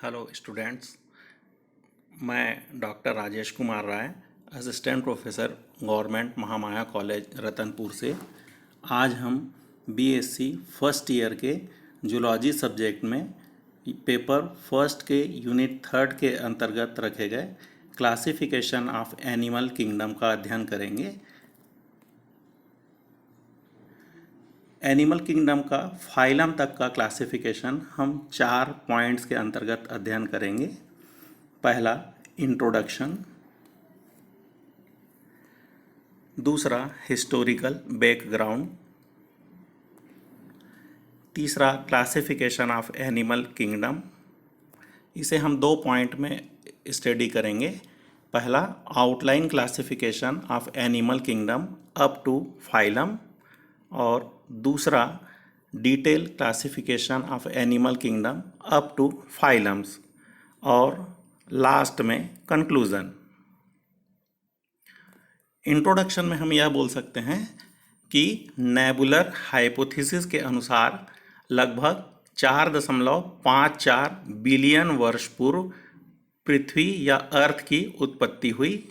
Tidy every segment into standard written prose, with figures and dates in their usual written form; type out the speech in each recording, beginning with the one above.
Hello students, मैं doctor Rajesh Kumar Rai, assistant professor government Mahamaya college Ratanpur से। आज हम बीएससी फर्स्ट ईयर के जूलॉजी सब्जेक्ट में पेपर फर्स्ट के यूनिट थर्ड के अंतर्गत रखे गए क्लासिफिकेशन ऑफ एनिमल किंगडम का अध्ययन करेंगे। एनिमल किंगडम का फाइलम तक का क्लासिफिकेशन हम 4 पॉइंट्स के अंतर्गत अध्ययन करेंगे। पहला, इंट्रोडक्शन। दूसरा, हिस्टोरिकल बैकग्राउंड। तीसरा, क्लासिफिकेशन ऑफ एनिमल किंगडम। इसे हम 2 पॉइंट में स्टडी करेंगे। पहला, outline classification of animal kingdom up to phylum, और दूसरा, detail classification of animal kingdom up to phylums, और लास्ट में कंक्लूजन। इंट्रोडक्शन में हम यह बोल सकते हैं कि नेबुलर हाइपोथेसिस के अनुसार लगभग 4.54 बिलियन वर्ष पूर्व पृथ्वी या अर्थ की उत्पत्ति हुई,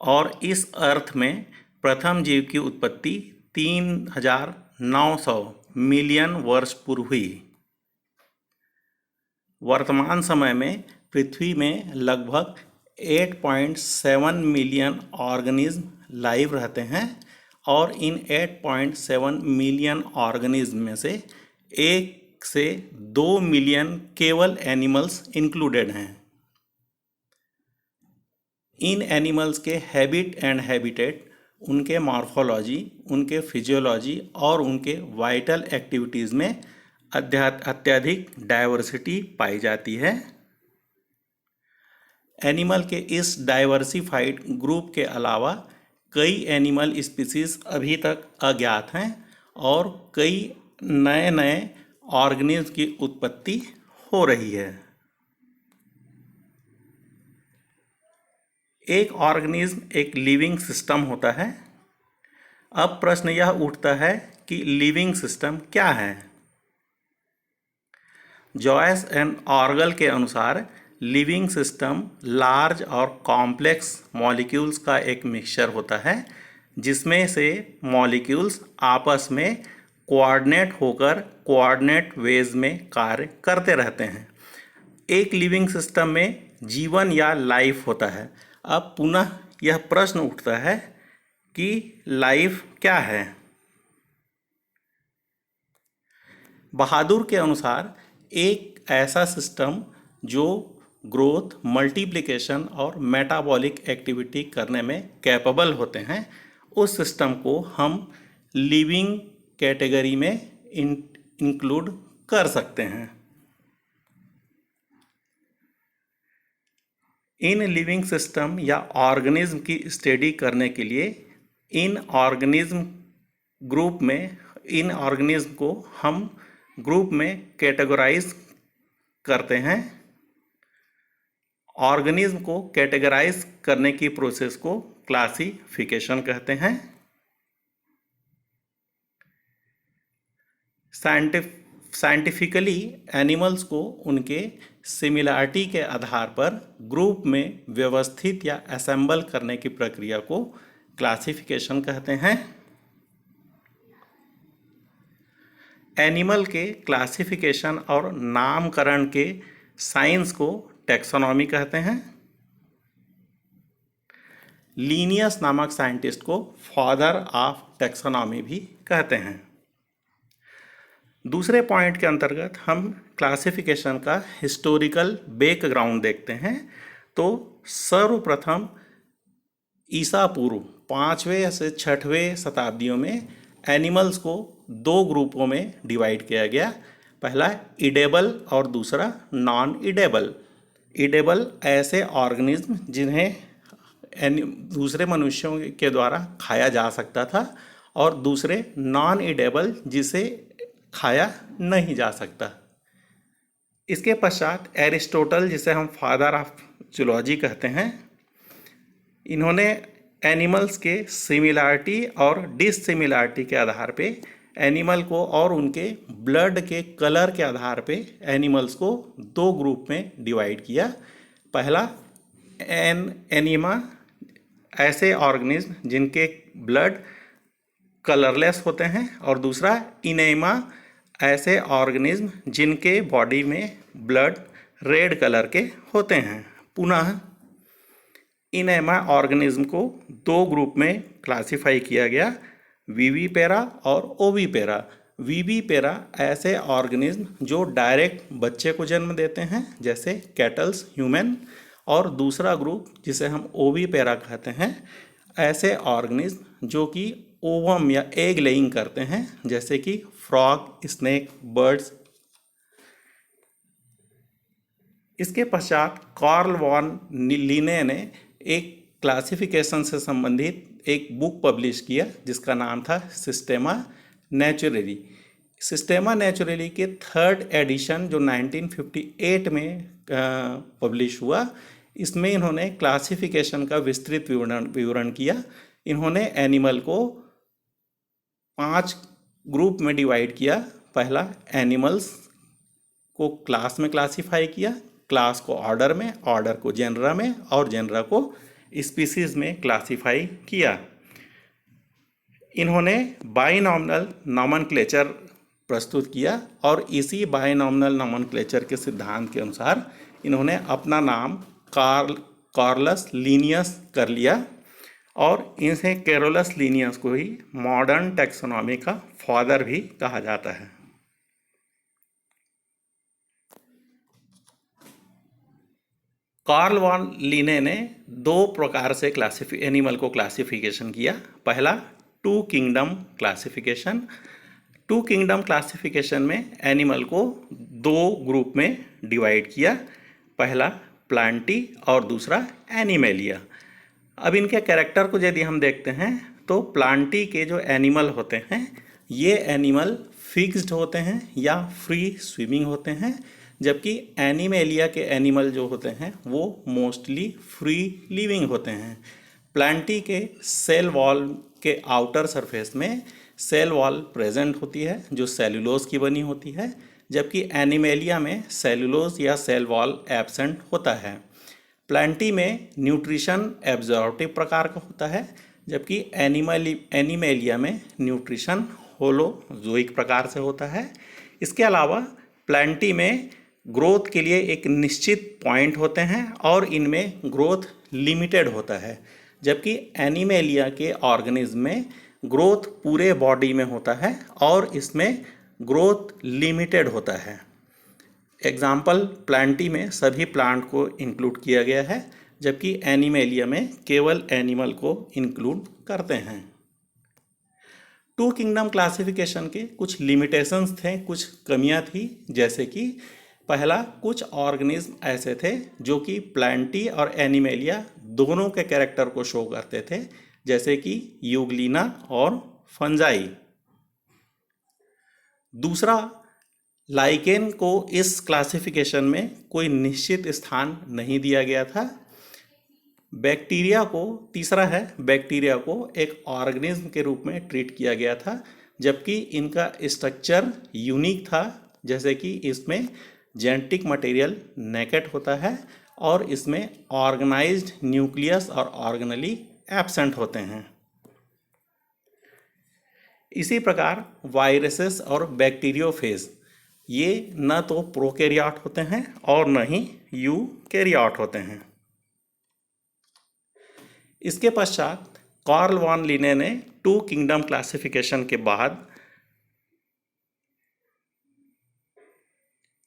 और इस अर्थ में प्रथम जीव की उत्पत्ति 3,900 मिलियन वर्ष पूर्व हुई। वर्तमान समय में पृथ्वी में लगभग 8.7 मिलियन ऑर्गेनिज्म लाइव रहते हैं, और इन 8.7 मिलियन ऑर्गेनिज्म में से 1 से 2 मिलियन केवल एनिमल्स इंक्लूडेड हैं। इन एनिमल्स के हैबिट एंड हैबिटेट, उनके मॉर्फोलॉजी, उनके फिजियोलॉजी और उनके वाइटल एक्टिविटीज़ में अत्यधिक डाइवर्सिटी पाई जाती है। एनिमल के इस डाइवर्सिफाइड ग्रुप के अलावा कई एनिमल स्पीसीज अभी तक अज्ञात हैं, और कई नए नए ऑर्गेनिज्म की उत्पत्ति हो रही है। एक ऑर्गेनिज्म एक लिविंग सिस्टम होता है। अब प्रश्न यह उठता है कि लिविंग सिस्टम क्या है। जॉयस एंड ऑर्गल के अनुसार लिविंग सिस्टम लार्ज और कॉम्प्लेक्स मॉलिक्यूल्स का एक मिक्सचर होता है, जिसमें से मॉलिक्यूल्स आपस में कोऑर्डिनेट होकर कोऑर्डिनेट वेज में कार्य करते रहते हैं। एक लिविंग सिस्टम में जीवन या लाइफ होता है। अब पुनः यह प्रश्न उठता है कि लाइफ क्या है। बहादुर के अनुसार एक ऐसा सिस्टम जो ग्रोथ, मल्टीप्लिकेशन और मेटाबॉलिक एक्टिविटी करने में कैपेबल होते हैं, उस सिस्टम को हम लिविंग कैटेगरी में इंक्लूड कर सकते हैं। इन लिविंग सिस्टम या ऑर्गेनिज्म की स्टडी करने के लिए इन ऑर्गेनिज्म को हम ग्रुप में कैटेगराइज करते हैं। ऑर्गेनिज्म को कैटेगराइज करने की प्रोसेस को क्लासिफिकेशन कहते हैं। साइंटिफिकली एनिमल्स को उनके सिमिलरिटी के आधार पर ग्रुप में व्यवस्थित या असेंबल करने की प्रक्रिया को क्लासिफिकेशन कहते हैं। एनिमल के क्लासिफिकेशन और नामकरण के साइंस को टैक्सोनॉमी कहते हैं। लिनियस नामक साइंटिस्ट को फादर ऑफ टैक्सोनॉमी भी कहते हैं। दूसरे पॉइंट के अंतर्गत हम क्लासिफिकेशन का हिस्टोरिकल बैकग्राउंड देखते हैं। तो सर्वप्रथम ईसा पूर्व 5वें से 6वें शताब्दियों में एनिमल्स को 2 ग्रुपों में डिवाइड किया गया। पहला ईडेबल और दूसरा नॉन ईडेबल। ईडेबल ऐसे ऑर्गेनिज्म जिन्हें दूसरे मनुष्यों के द्वारा खाया जा सकता था, और दूसरे नॉन ईडेबल जिसे खाया नहीं जा सकता। इसके पश्चात एरिस्टोटल, जिसे हम फादर ऑफ जूलॉजी कहते हैं, इन्होंने एनिमल्स के सिमिलरिटी और डिससिमिलरिटी के आधार पे एनिमल को और उनके ब्लड के कलर के आधार पे एनिमल्स को दो ग्रुप में डिवाइड किया। पहला एनिमा, ऐसे ऑर्गेनिज्म जिनके ब्लड कलरलेस होते हैं, और दूसरा इनेमा, ऐसे ऑर्गेनिज्म जिनके बॉडी में ब्लड रेड कलर के होते हैं। पुनः इनेमा ऑर्गेनिज्म को दो ग्रुप में क्लासिफाई किया गया, विविपेरा और ओविपेरा। विविपेरा ऐसे ऑर्गेनिज्म जो डायरेक्ट बच्चे को जन्म देते हैं, जैसे कैटल्स, ह्यूमन, और दूसरा ग्रुप जिसे हम ओविपेरा कहते हैं, ऐसे ऑर्गेनिज्म जो कि ओवम या एग लेइंग करते हैं, जैसे कि फ्रॉग, स्नेक, बर्ड्स। इसके पश्चात कार्ल वॉन लिने ने एक क्लासिफिकेशन से संबंधित एक बुक पब्लिश किया जिसका नाम था सिस्टेमा नेचुरली। सिस्टेमा नेचुरली के थर्ड एडिशन जो 1958 में पब्लिश हुआ, इसमें इन्होंने क्लासिफिकेशन का विस्तृत विवरण किया। इन्होंने एनिमल को 5 ग्रुप में डिवाइड किया। पहला, एनिमल्स को क्लास में क्लासिफाई किया, क्लास को ऑर्डर में, ऑर्डर को जेनरा में, और जेनरा को स्पीसीज में क्लासिफाई किया। इन्होंने बाइनॉमिनल नॉमेनक्लेचर प्रस्तुत किया, और इसी बाइनॉमिनल नॉमेनक्लेचर के सिद्धांत के अनुसार इन्होंने अपना नाम कार्लस लीनियस कर लिया, और इनसे कैरोलस लीनियस को ही मॉडर्न टैक्सोनॉमी का फादर भी कहा जाता है। कार्ल वॉन लिने ने दो प्रकार से एनिमल को क्लासिफिकेशन किया। पहला, two kingdom classification. Two kingdom classification में एनिमल को दो ग्रुप में डिवाइड किया। पहला प्लांटी और दूसरा एनिमेलिया। अब इनके कैरेक्टर को यदि हम देखते हैं तो प्लांटी के जो एनिमल होते हैं, ये एनिमल फिक्स्ड होते हैं या फ्री स्विमिंग होते हैं, जबकि एनिमेलिया के एनिमल जो होते हैं वो मोस्टली फ्री लिविंग होते हैं। प्लांटी के सेल वॉल के आउटर सरफेस में सेल वॉल प्रेजेंट होती है जो सेलुलोज की बनी होती है, जबकि एनिमेलिया में सेलुलोज या सेल वॉल एब्सेंट होता है। प्लांटी में न्यूट्रिशन एब्जॉर्प्टिव प्रकार का होता है, जबकि एनिमेलिया में न्यूट्रिशन होलोजोइक प्रकार से होता है। इसके अलावा प्लांटी में ग्रोथ के लिए एक निश्चित पॉइंट होते हैं और इनमें ग्रोथ लिमिटेड होता है, जबकि एनिमेलिया के ऑर्गेनिज्म में ग्रोथ पूरे बॉडी में होता है और इसमें ग्रोथ लिमिटेड होता है। एग्जाम्पल, प्लांटी में सभी प्लांट को इंक्लूड किया गया है, जबकि एनिमेलिया में केवल एनिमल को इंक्लूड करते हैं। टू किंगडम क्लासिफिकेशन के कुछ लिमिटेशंस थे, कुछ कमियां थी, जैसे कि पहला, कुछ ऑर्गेनिज्म ऐसे थे जो कि प्लांटी और एनिमेलिया दोनों के कैरेक्टर को शो करते थे, जैसे कि यूग्लिना और फंजाई। दूसरा, लाइकेन को इस क्लासिफिकेशन में कोई निश्चित स्थान नहीं दिया गया था। तीसरा है, बैक्टीरिया को एक ऑर्गेनिज्म के रूप में ट्रीट किया गया था, जबकि इनका स्ट्रक्चर यूनिक था, जैसे कि इसमें जेनेटिक मटेरियल नेकेट होता है और इसमें ऑर्गेनाइज्ड न्यूक्लियस और ऑर्गेनेली एब्सेंट होते हैं। इसी प्रकार वायरसेस और बैक्टीरियोफेज, ये न तो प्रोकैरियोट होते हैं और न ही यूकैरियोट होते हैं। इसके पश्चात कार्ल वॉन लिने ने टू किंगडम क्लासिफिकेशन के बाद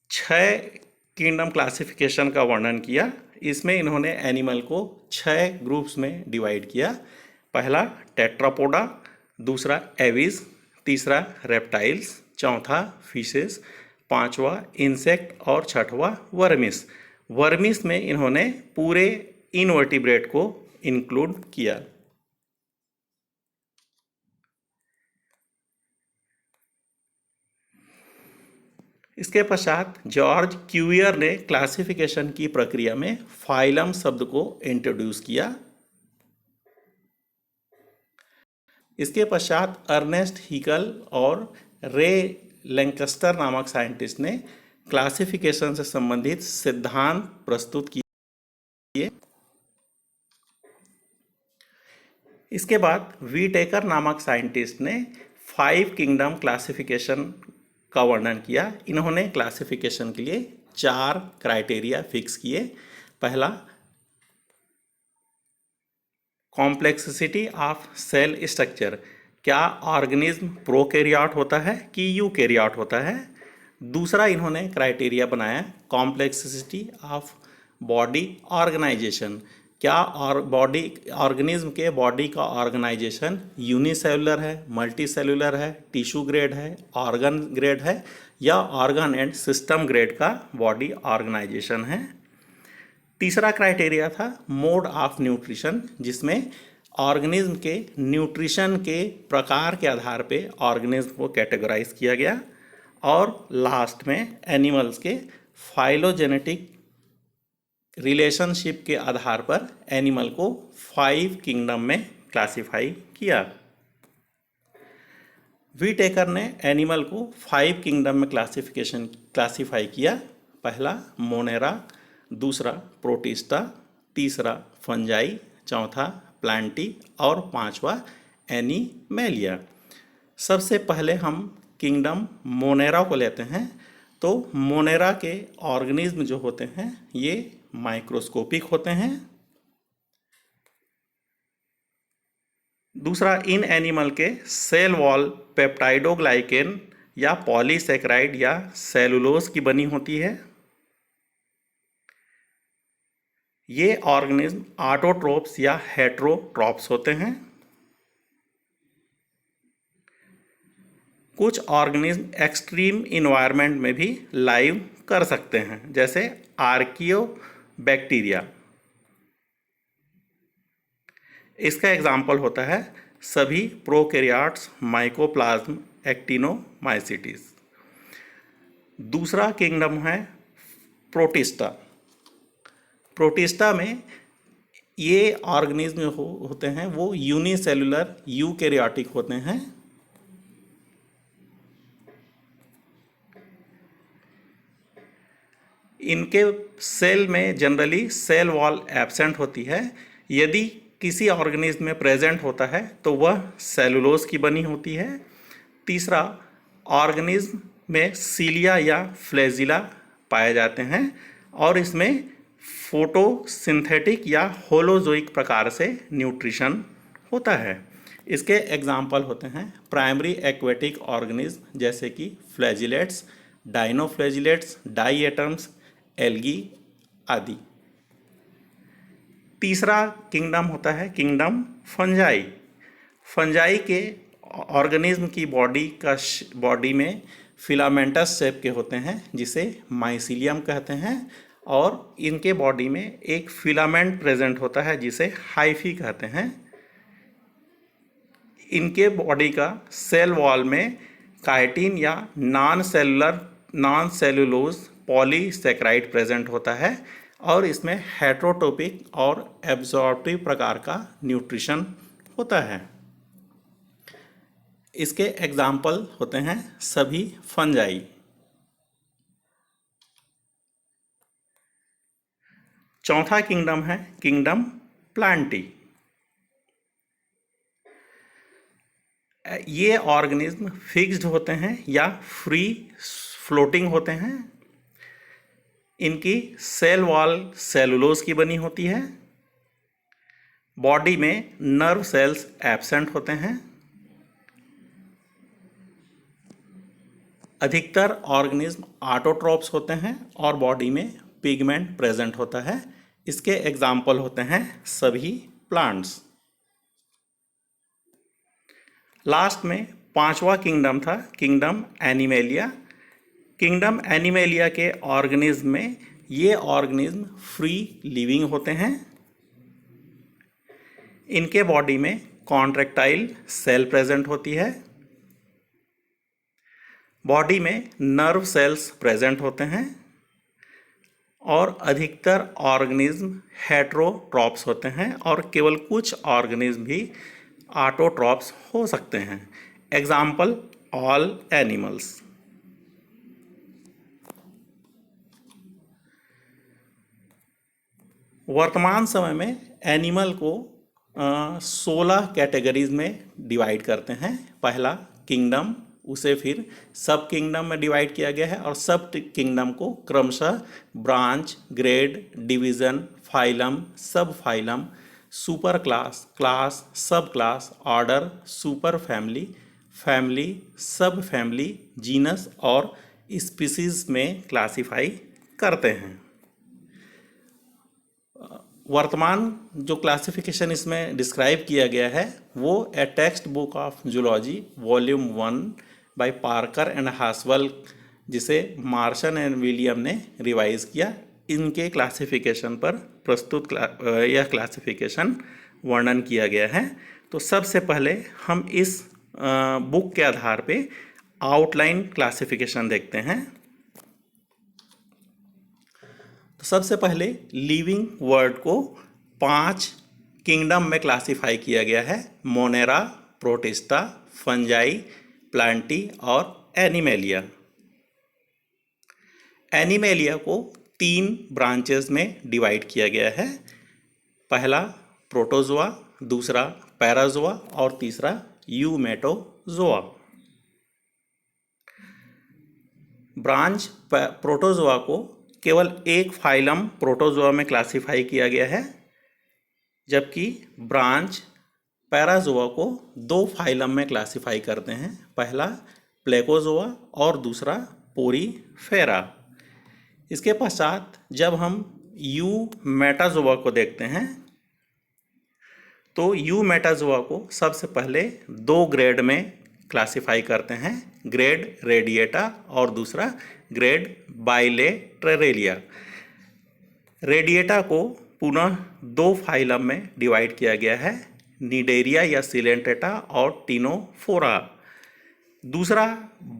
6 किंगडम क्लासिफिकेशन का वर्णन किया। इसमें इन्होंने एनिमल को 6 ग्रुप्स में डिवाइड किया। पहला टेट्रापोडा, दूसरा एविस, तीसरा रेप्टाइल्स, चौथा फिशेस, पांचवा इंसेक्ट और छठवा वर्मिस। वर्मिस में इन्होंने पूरे इनवर्टिब्रेट को इंक्लूड किया। इसके पश्चात जॉर्ज क्यूवियर ने क्लासिफिकेशन की प्रक्रिया में फाइलम शब्द को इंट्रोड्यूस किया। इसके पश्चात अर्नेस्ट हीगल और रे लैंकस्टर नामक साइंटिस्ट ने क्लासिफिकेशन से संबंधित सिद्धांत प्रस्तुत किए। इसके बाद वीटेकर नामक साइंटिस्ट ने 5 किंगडम क्लासिफिकेशन का वर्णन किया। इन्होंने क्लासिफिकेशन के लिए 4 क्राइटेरिया फिक्स किए। पहला, कॉम्प्लेक्सिटी ऑफ सेल स्ट्रक्चर, क्या ऑर्गेनिज्म प्रोकैरियोट होता है कि यूकैरियोट होता है। दूसरा इन्होंने क्राइटेरिया बनाया कॉम्प्लेक्सिटी ऑफ बॉडी ऑर्गेनाइजेशन, क्या और बॉडी ऑर्गेनिज्म के बॉडी का ऑर्गेनाइजेशन यूनिसेलुलर है, मल्टी सेलुलर है, टिश्यू ग्रेड है, ऑर्गन ग्रेड है या ऑर्गन एंड सिस्टम ग्रेड का बॉडी ऑर्गेनाइजेशन है। तीसरा क्राइटेरिया था मोड ऑफ न्यूट्रिशन, जिसमें ऑर्गेनिज्म के न्यूट्रिशन के प्रकार के आधार पे ऑर्गेनिज्म को कैटेगराइज किया गया। और लास्ट में एनिमल्स के फाइलोजेनेटिक रिलेशनशिप के आधार पर एनिमल को 5 किंगडम में क्लासिफाई किया। वीटेकर ने एनिमल को 5 किंगडम में क्लासिफाई किया। पहला मोनेरा, दूसरा प्रोटिस्टा, तीसरा फंजाई, चौथा प्लांटी और पांचवा एनिमेलिया। सबसे पहले हम किंगडम मोनेरा को लेते हैं। तो मोनेरा के ऑर्गेनिज्म जो होते हैं ये माइक्रोस्कोपिक होते हैं। दूसरा, इन एनिमल के सेल वॉल पेप्टाइडोग्लाइकेन या पॉलीसेकेराइड या सेलुलोज की बनी होती है। ये ऑर्गेनिज्म ऑटोट्रोप्स या हेटेरोट्रोप्स होते हैं। कुछ ऑर्गेनिज्म एक्सट्रीम इन्वायरमेंट में भी लाइव कर सकते हैं, जैसे आर्कियोबैक्टीरिया। इसका एग्जाम्पल होता है सभी प्रोकैरियोट्स, माइकोप्लाज्म, एक्टिनोमाइसीट्स। दूसरा किंगडम है प्रोटिस्टा। प्रोटिस्टा में ये ऑर्गेनिज्म जो होते हैं वो यूनिसेलुलर यूकैरियोटिक होते हैं। इनके सेल में जनरली सेल वॉल एब्सेंट होती है। यदि किसी ऑर्गेनिज्म में प्रेजेंट होता है तो वह सेलुलोज की बनी होती है। तीसरा, ऑर्गेनिज्म में सीलिया या फ्लैजिला पाए जाते हैं और इसमें फोटोसिंथेटिक या होलोजोइक प्रकार से न्यूट्रिशन होता है। इसके एग्जाम्पल होते हैं प्राइमरी एक्वेटिक ऑर्गेनिज्म जैसे कि फ्लैजिलेट्स, डाइनोफ्लैजिलेट्स, डाइएटम्स, एल्गी आदि। तीसरा किंगडम होता है किंगडम फंजाई। फंजाई के ऑर्गेनिज्म की बॉडी में फिलामेंटस शेप के होते हैं जिसे माइसीलियम कहते हैं और इनके बॉडी में एक फिलामेंट प्रेजेंट होता है जिसे हाइफी कहते हैं। इनके बॉडी का सेल वॉल में काइटिन या नॉन सेलुलोज पॉलीसेकेराइड प्रेजेंट होता है और इसमें हेटेरोटोपिक और एब्जॉर्प्टिव प्रकार का न्यूट्रिशन होता है। इसके एग्जाम्पल होते हैं सभी फंजाई। चौथा किंगडम है किंगडम प्लांटी। ये ऑर्गेनिज्म फिक्स्ड होते हैं या फ्री फ्लोटिंग होते हैं। इनकी सेल वॉल सेलुलोज की बनी होती है। बॉडी में नर्व सेल्स एब्सेंट होते हैं। अधिकतर ऑर्गेनिज्म ऑटोट्रोप्स होते हैं और बॉडी में पिगमेंट प्रेजेंट होता है। इसके एग्जाम्पल होते हैं सभी प्लांट्स। लास्ट में पांचवा किंगडम था किंगडम एनिमेलिया। किंगडम एनिमेलिया के ऑर्गेनिज्म में ये ऑर्गेनिज्म फ्री लिविंग होते हैं। इनके बॉडी में कॉन्ट्रैक्टाइल सेल प्रेजेंट होती है। बॉडी में नर्व सेल्स प्रेजेंट होते हैं और अधिकतर ऑर्गेनिज्म हेटेरोट्रोप्स होते हैं और केवल कुछ ऑर्गेनिज्म भी ऑटोट्रॉप्स हो सकते हैं। Example all animals. वर्तमान समय में एनिमल को 16 कैटेगरीज में डिवाइड करते हैं। पहला किंगडम, उसे फिर सब किंगडम में डिवाइड किया गया है और सब किंगडम को क्रमशः ब्रांच, ग्रेड, डिवीज़न, फाइलम, सब फाइलम, सुपर क्लास, क्लास, सब class, order, super family, family, सब फैमिली, जीनस और स्पीसीज में क्लासिफाई करते हैं। वर्तमान जो क्लासिफिकेशन इसमें डिस्क्राइब किया गया है वो a text book of zoology volume 1 by Parker and Haswell, जिसे मार्शन एंड विलियम ने रिवाइज किया, इनके क्लासिफिकेशन पर प्रस्तुत यह क्लासिफिकेशन वर्णन किया गया है। तो सबसे पहले हम इस बुक के आधार पे आउटलाइन क्लासिफिकेशन देखते हैं। तो सबसे पहले लिविंग वर्ड को 5 किंगडम में क्लासिफाई किया गया है: मोनेरा, प्रोटिस्टा, फंजाई, प्लांटी और एनिमेलिया। एनिमेलिया को 3 ब्रांचेस में डिवाइड किया गया है। पहला प्रोटोजोआ, दूसरा पैराजोआ और तीसरा यूमेटोजोआ। ब्रांच प्रोटोजोआ को केवल एक फाइलम प्रोटोजोआ में क्लासिफाई किया गया है, जबकि ब्रांच पैराजोआ को 2 फाइलम में क्लासिफाई करते हैं। पहला प्लेकोजोआ और दूसरा पोरीफेरा। इसके पश्चात जब हम यूमेटाजोआ को देखते हैं तो यूमेटाजोआ को सबसे पहले 2 ग्रेड में क्लासिफाई करते हैं: ग्रेड रेडिएटा और दूसरा ग्रेड बाइलेटरेलिया। रेडिएटा को पुनः 2 फाइलम में डिवाइड किया गया है: निडेरिया या सिलेंटेटा और टिनोफोरा। दूसरा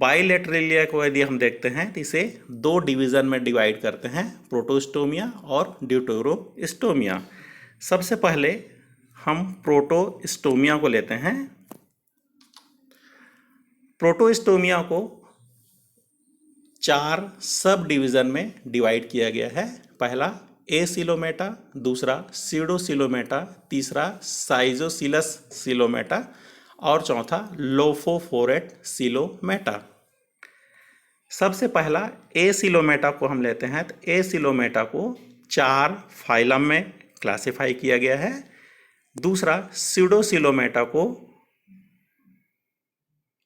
बाइलेटरेलिया को यदि हम देखते हैं तो इसे 2 डिवीज़न में डिवाइड करते हैं: प्रोटोस्टोमिया और ड्यूटेरोस्टोमिया। सबसे पहले हम प्रोटोस्टोमिया को लेते हैं। प्रोटोस्टोमिया को 4 सब डिवीज़न में डिवाइड किया गया है। पहला एसिलोमेटा, दूसरा सीडोसिलोमेटा, तीसरा साइजोसिलस सिलोमेटा और चौथा लोफोफोरेट सिलोमेटा। सबसे पहला एसिलोमेटा को हम लेते हैं तो एसिलोमेटा को 4 फाइलम में क्लासिफाई किया गया है। दूसरा सीडोसिलोमेटा को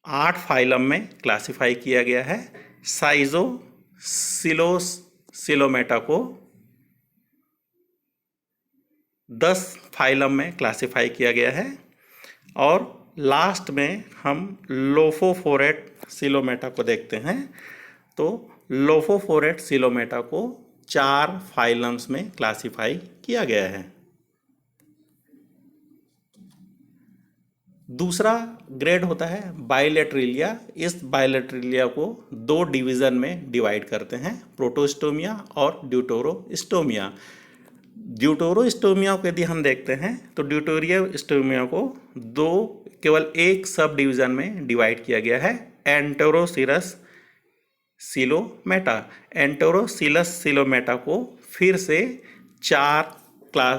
8 फाइलम में क्लासिफाई किया गया है। साइजोसिलोमेटा को 10 फाइलम में क्लासिफाई किया गया है। और लास्ट में हम लोफोफोरेट सिलोमेटा को देखते हैं। तो लोफोफोरेट सिलोमेटा को 4 फाइलम्स में क्लासिफाई किया गया है। दूसरा ग्रेड होता है बाइलेटरेलिया। इस बाइलेटरेलिया को 2 डिवीज़न में डिवाइड करते हैं: प्रोटोस्टोमिया और ड्यूटेरोस्टोमिया। ड्यूटेरोस्टोमिया को यदि हम देखते हैं तो ड्यूटेरोस्टोमिया को केवल एक सब डिवीज़न में डिवाइड किया गया है: एंटेरोसिलस सिलोमेटा। एंटेरोसिलस सिलोमेटा को फिर से 4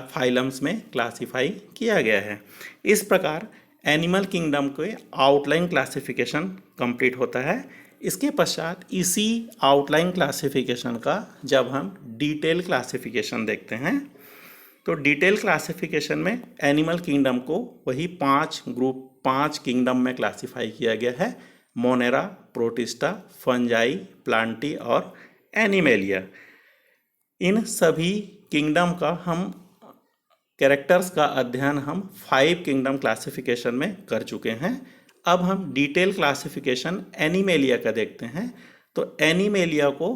फाइलम्स में क्लासिफाई किया गया है। इस प्रकार एनिमल किंगडम के आउटलाइन क्लासिफिकेशन कंप्लीट होता है। इसके पश्चात इसी आउटलाइन क्लासिफिकेशन का जब हम डिटेल क्लासिफिकेशन देखते हैं तो डिटेल क्लासिफिकेशन में एनिमल किंगडम को वही 5 किंगडम में क्लासिफाई किया गया है: मोनेरा, प्रोटिस्टा, फंजाई, प्लांटी और एनिमेलिया। इन सभी किंगडम का हम कैरेक्टर्स का अध्ययन हम 5 किंगडम क्लासिफिकेशन में कर चुके हैं। अब हम डिटेल क्लासिफिकेशन एनिमेलिया का देखते हैं। तो एनिमेलिया को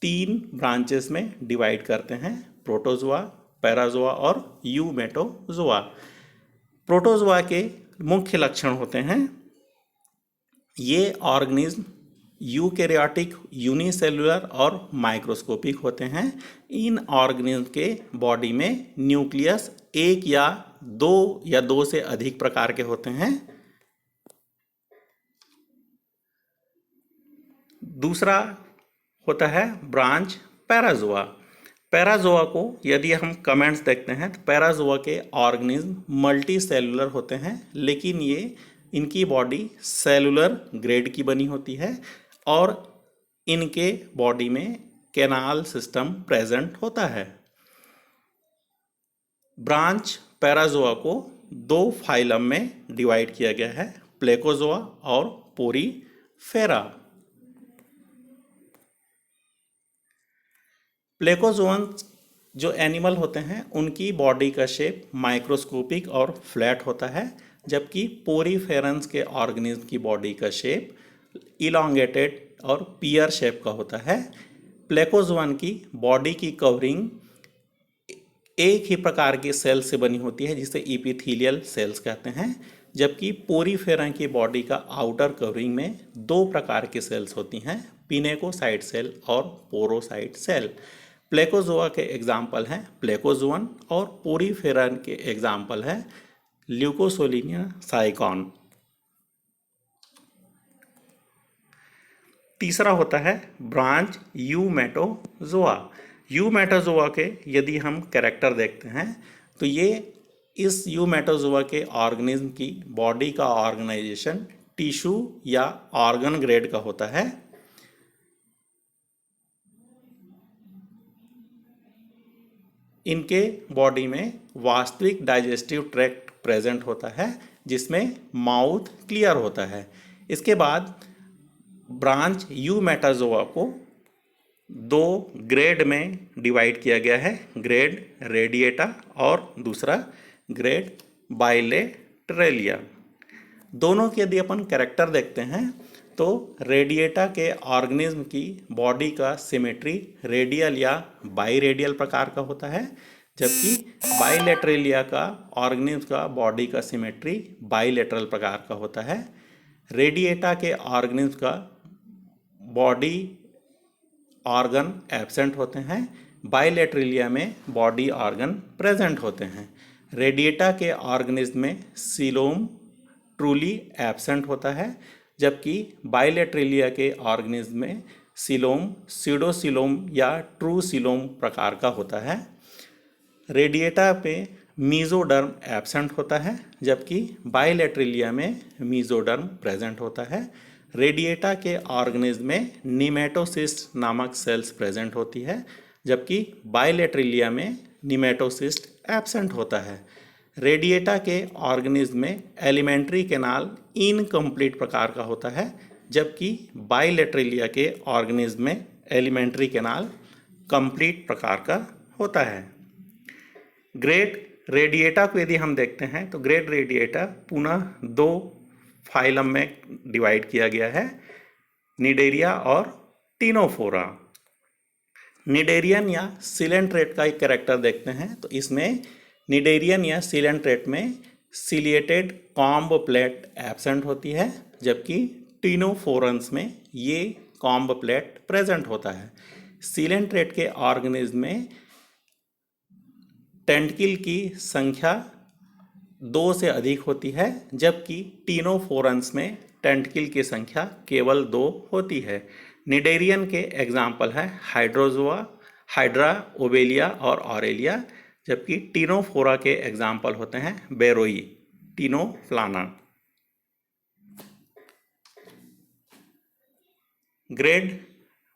3 ब्रांचेस में डिवाइड करते हैं: प्रोटोजोआ, पैराजोआ और यूमेटोजोआ। प्रोटोजोआ के मुख्य लक्षण होते हैं: ये ऑर्गेनिज्म यूकैरियोटिक, यूनिसेलुलर और माइक्रोस्कोपिक होते हैं। इन ऑर्गेनिज्म के बॉडी में न्यूक्लियस एक या दो से अधिक प्रकार के होते हैं। दूसरा होता है ब्रांच पैराजोआ। पैराजोआ को यदि हम कमेंट्स देखते हैं तो पैराजोआ के ऑर्गेनिज्म मल्टी सेलुलर होते हैं, लेकिन ये इनकी बॉडी सेलुलर ग्रेड की बनी होती है और इनके बॉडी में कैनाल सिस्टम प्रेजेंट होता है। ब्रांच पैराजोआ को दो फाइलम में डिवाइड किया गया है, प्लेकोजोआ और पोरीफेरा। प्लेकोजोअन जो एनिमल होते हैं उनकी बॉडी का शेप माइक्रोस्कोपिक और फ्लैट होता है, जबकि पोरीफेरन्स के ऑर्गेनिज्म की बॉडी का शेप इलॉन्गेटेड और पियर शेप का होता है। प्लेकोजोअन की बॉडी की कवरिंग एक ही प्रकार की सेल से बनी होती है जिसे इपिथेलियल सेल्स कहते हैं, जबकि पोरीफेरा की बॉडी का आउटर कवरिंग में दो प्रकार की सेल्स होती हैं, पिनेकोसाइट सेल और पोरोसाइट सेल। प्लेकोजोआ के एग्जाम्पल हैं प्लेकोजोअन और पोरीफेरा के एग्जाम्पल है ल्यूकोसोलिनिया साइकॉन। तीसरा होता है ब्रांच यूमेटोजोआ। यूमेटोजोआ के यदि हम कैरेक्टर देखते हैं तो ये इस यूमेटोजोआ के ऑर्गेनिज्म की बॉडी का ऑर्गेनाइजेशन टिश्यू या ऑर्गन ग्रेड का होता है। इनके बॉडी में वास्तविक डाइजेस्टिव ट्रैक्ट प्रेजेंट होता है जिसमें माउथ क्लियर होता है। इसके बाद ब्रांच यूमेटाजोआ को दो ग्रेड में डिवाइड किया गया है, ग्रेड रेडिएटा और दूसरा ग्रेड बाइलेटरलिया। दोनों के यदि अपन कैरेक्टर देखते हैं तो रेडिएटा के ऑर्गेनिज्म की बॉडी का सिमेट्री रेडियल या बाइरेडियल प्रकार का होता है, जबकि बाइलेटरलिया का ऑर्गेनिज्म का बॉडी का सिमेट्री बाइलेटरल प्रकार का होता है। रेडिएटा के ऑर्गेनिज्म का बॉडी ऑर्गन एब्सेंट होते हैं, बाइलेटरलिया में बॉडी ऑर्गन प्रेजेंट होते हैं। रेडिएटा के ऑर्गेनिज्म में सीलोम ट्रूली एब्सेंट होता है, जबकि बाइलेटरलिया के ऑर्गेनिज्म में सीलोम सीडोसीलोम या ट्रू सीलोम प्रकार का होता है। रेडिएटा पे मीजोडर्म एब्सेंट होता है, जबकि बाइलेटरलिया में मीजोडर्म प्रेजेंट होता है। रेडिएटा के ऑर्गेनिज्म में निमेटोसिस्ट नामक सेल्स प्रेजेंट होती है, जबकि बाइलेटरलिया में निमेटोसिस्ट एब्सेंट होता है। रेडिएटा के ऑर्गेनिज्म में एलिमेंट्री कैनाल इनकम्प्लीट प्रकार का होता है, जबकि बाइलेटरलिया के ऑर्गेनिज्म में एलिमेंट्री कैनाल कंप्लीट प्रकार का होता है। ग्रेड रेडिएटा को यदि हम देखते हैं तो ग्रेड रेडिएटा पुनः दो फाइलम में डिवाइड किया गया है, निडेरिया और टिनोफोरा। निडेरियन या सिलेंट्रेट का एक कैरेक्टर देखते हैं तो इसमें निडेरियन या सिलेंट्रेट में सिलिएटेड कॉम्ब प्लेट एब्सेंट होती है, जबकि टिनोफोरन्स में ये कॉम्ब प्लेट प्रेजेंट होता है। सिलेंट्रेट के ऑर्गेनिज्म में टेंटकिल की संख्या 2 से अधिक होती है, जबकि टिनोफोरन्स में टेंटकिल की संख्या केवल 2 होती है। निडेरियन के एग्जाम्पल है हाइड्रोजोआ, हाइड्रा, ओबेलिया और ऑरेलिया, जबकि टिनोफोरा के एग्जाम्पल होते हैं बेरोई, टिनोफ्लाना। ग्रेड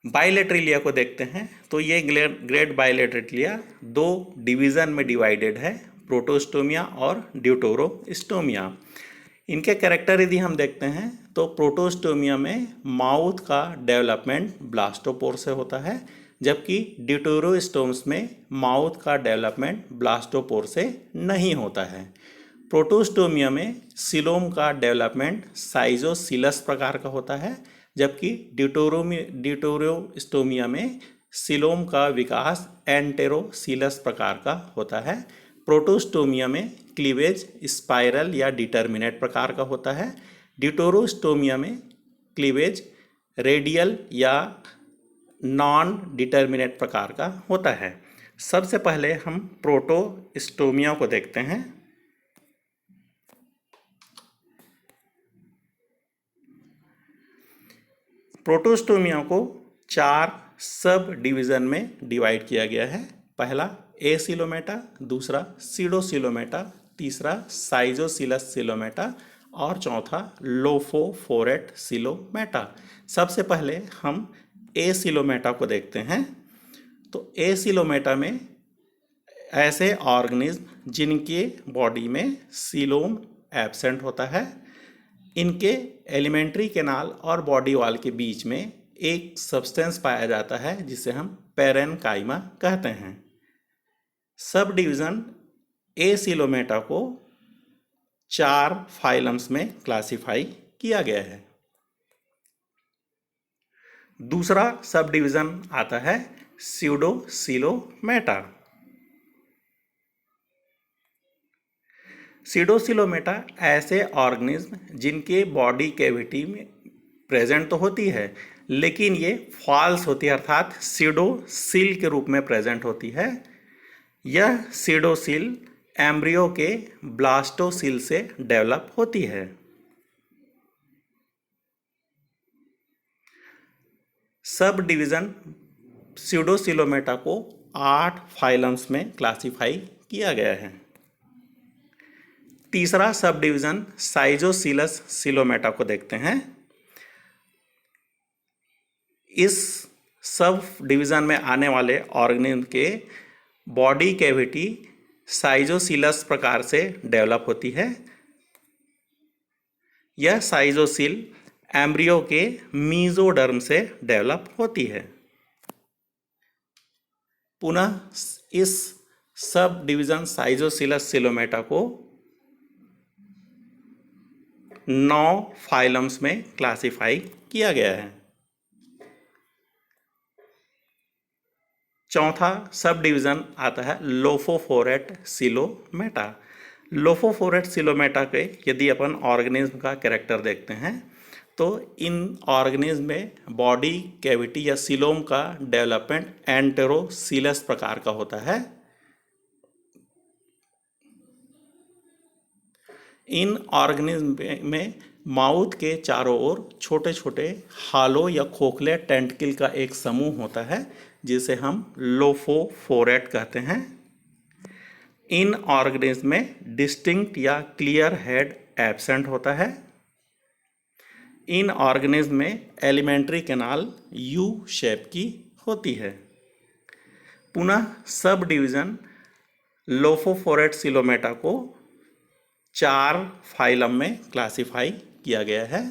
बाइलेटरलिया को देखते हैं तो ये ग्रेड बाइलेटरलिया दो डिवीज़न में डिवाइडेड है, प्रोटोस्टोमिया और ड्यूटेरोस्टोमिया। इनके कैरेक्टर यदि हम देखते हैं तो प्रोटोस्टोमिया में माउथ का डेवलपमेंट ब्लास्टोपोर से होता है, जबकि ड्यूटेरोस्टोम्स में माउथ का डेवलपमेंट ब्लास्टोपोर से नहीं होता है। प्रोटोस्टोमिया में सिलोम का डेवलपमेंट साइजोसिलस प्रकार का होता है, जबकि ड्यूटेरोस्टोमिया में सिलोम का विकास एंटेरोसिलस प्रकार का होता है। प्रोटोस्टोमिया में क्लीवेज स्पाइरल या डिटर्मिनेट प्रकार का होता है। ड्यूटेरोस्टोमिया में क्लीवेज रेडियल या नॉन डिटर्मिनेट प्रकार का होता है। सबसे पहले हम प्रोटोस्टोमिया को देखते हैं। प्रोटोस्टोमिया को 4 सब डिवीजन में डिवाइड किया गया है। पहला एसिलोमेटा, दूसरा सीडोसिलोमेटा, तीसरा साइजोसिलस सिलोमेटा और चौथा लोफोफोरेट सिलोमेटा। सबसे पहले हम एसिलोमेटा को देखते हैं। तो एसिलोमेटा में ऐसे ऑर्गेनिज्म जिनके बॉडी में सीलोम एब्सेंट होता है, इनके एलिमेंट्री कैनाल और बॉडी वॉल के बीच में एक सब्सटेंस पाया जाता है जिसे हम पेरेन्काइमा कहते हैं। सब डिवीज़न एसिलोमेटा को 4 फाइलम्स में क्लासिफाई किया गया है। दूसरा सब डिवीज़न आता है सीडोसिलोमेटा। सीडोसिलोमेटा ऐसे ऑर्गेनिज्म जिनके बॉडी कैविटी में प्रेजेंट तो होती है, लेकिन ये फॉल्स होती है, अर्थात सीडोसिल के रूप में प्रेजेंट होती है। यह सीडोसिल एम्ब्रियो के ब्लास्टोसिल से डेवलप होती है। सब डिवीज़न सीडोसिलोमेटा को 8 फाइलम्स में क्लासिफाई किया गया है। तीसरा सब डिवीज़न साइजोसिलस सिलोमेटा को देखते हैं। इस सब डिवीज़न में आने वाले ऑर्गेनिज्म के बॉडी कैविटी साइजोसिलस प्रकार से डेवलप होती है। यह साइजोसिल एम्ब्रियो के मीजोडर्म से डेवलप होती है। पुनः इस सब डिवीज़न साइजोसिलस सिलोमेटा को 9 फाइलम्स में क्लासिफाई किया गया है। चौथा सब डिवीज़न आता है लोफोफोरेट सिलोमेटा। लोफोफोरेट सिलोमेटा के यदि अपन ऑर्गेनिज्म का कैरेक्टर देखते हैं तो इन ऑर्गेनिज्म में बॉडी कैविटी या सिलोम का डेवलपमेंट एंटेरोसिलस प्रकार का होता है। इन ऑर्गेनिज्म में माउथ के चारों ओर छोटे छोटे हालो या खोखले टेंटिकल का एक समूह होता है जिसे हम लोफोफोरेट कहते हैं। इन ऑर्गेनिज्म में डिस्टिंक्ट या क्लियर हेड एब्सेंट होता है। इन ऑर्गेनिज्म में एलिमेंट्री कैनाल यू शेप की होती है। पुनः सब डिवीज़न लोफोफोरेट सिलोमेटा को 4 फाइलम में क्लासिफाई किया गया है।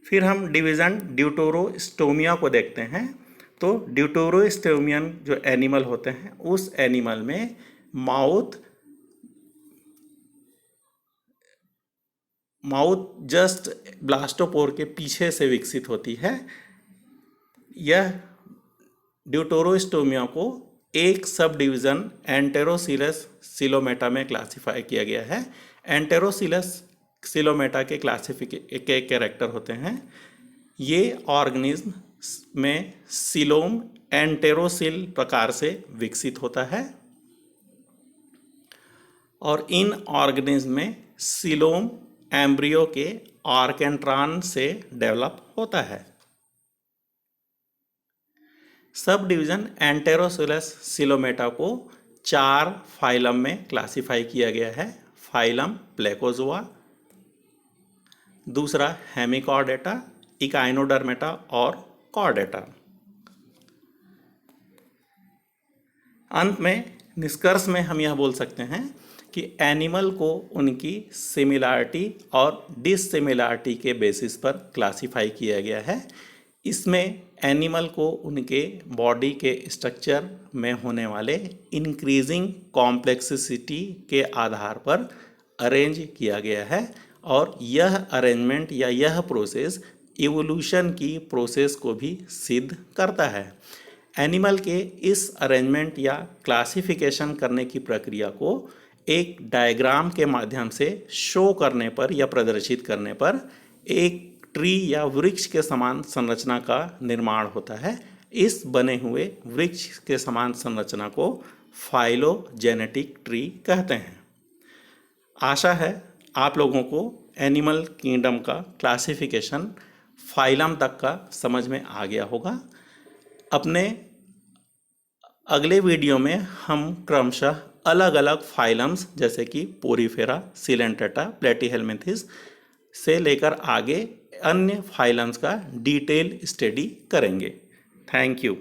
फिर हम डिवीज़न ड्यूटेरोस्टोमिया को देखते हैं। तो ड्यूटेरोस्टोमियन जो एनिमल होते हैं, उस एनिमल में माउथ जस्ट ब्लास्टोपोर के पीछे से विकसित होती है। यह ड्यूटेरोस्टोमिया को एक सब डिवीज़न एंटेरोसिलस सिलोमेटा में क्लासिफाई किया गया है। एंटेरोसिलस सिलोमेटा के के कैरेक्टर होते हैं। ये ऑर्गेनिज्म में सिलोम एंटेरोसिल प्रकार से विकसित होता है और इन ऑर्गेनिज्म में सिलोम एम्ब्रियो के आर्केंट्रॉन से डेवलप होता है। सब डिवीज़न एंटेरोसिलस सिलोमेटा को 4 फाइलम में क्लासिफाई किया गया है। फाइलम प्लेकोजोआ, दूसरा हेमिकॉर्डेटा, इकाइनोडर्मेटा और कॉर्डेटा। अंत में निष्कर्ष में हम यह बोल सकते हैं कि एनिमल को उनकी सिमिलैरिटी और डिससिमिलैरिटी के बेसिस पर क्लासिफाई किया गया है। इसमें एनिमल को उनके बॉडी के स्ट्रक्चर में होने वाले इंक्रीजिंग कॉम्प्लेक्सिटी के आधार पर अरेंज किया गया है और यह अरेंजमेंट या यह प्रोसेस इवोल्यूशन की प्रोसेस को भी सिद्ध करता है। एनिमल के इस अरेंजमेंट या क्लासिफिकेशन करने की प्रक्रिया को एक डायग्राम के माध्यम से शो करने पर या प्रदर्शित करने पर एक ट्री या वृक्ष के समान संरचना का निर्माण होता है। इस बने हुए वृक्ष के समान संरचना को फाइलोजेनेटिक ट्री कहते हैं। आशा है आप लोगों को एनिमल किंगडम का क्लासिफिकेशन फाइलम तक का समझ में आ गया होगा। अपने अगले वीडियो में हम क्रमशः अलग अलग फाइलम्स जैसे कि पोरीफेरा, सिलेंटेटा, प्लेटीहेल्मिंथेस से लेकर आगे अन्य फाइलम्स का डिटेल स्टडी करेंगे। Thank you.